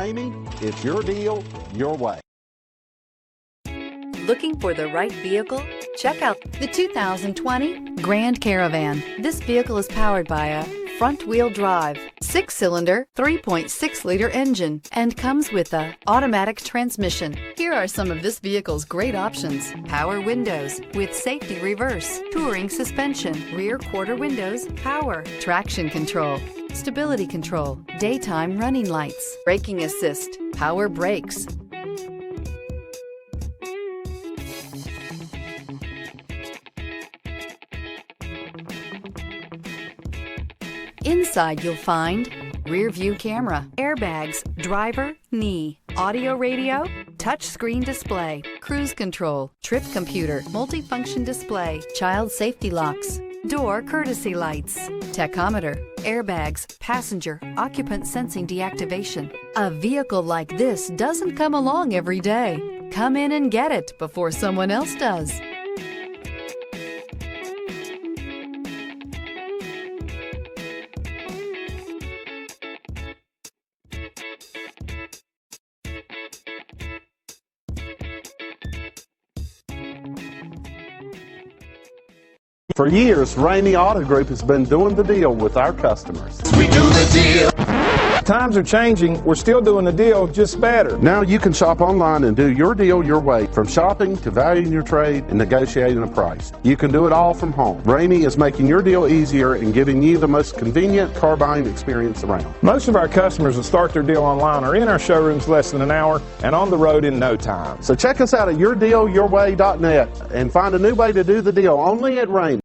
Ramey, it's your deal, your way. Looking for the right vehicle? Check out the 2020 Grand Caravan. This vehicle is powered by a front-wheel drive, 6-cylinder, 3.6-liter engine, and comes with a automatic transmission. Here are some of this vehicle's great options: power windows with safety reverse, touring suspension, rear quarter windows, power, traction control, stability control, daytime running lights, braking assist, power brakes. Inside you'll find rear view camera, airbags, driver, knee, audio radio, touchscreen display, cruise control, trip computer, multifunction display, child safety locks, door courtesy lights, tachometer, airbags, passenger, occupant sensing deactivation. A vehicle like this doesn't come along every day. Come in and get it before someone else does. For years, Ramey Auto Group has been doing the deal with our customers. We do the deal. Times are changing. We're still doing the deal, just better. Now you can shop online and do your deal your way, from shopping to valuing your trade and negotiating a price. You can do it all from home. Ramey is making your deal easier and giving you the most convenient car buying experience around. Most of our customers that start their deal online are in our showrooms less than an hour and on the road in no time. So check us out at yourdealyourway.net and find a new way to do the deal only at Ramey.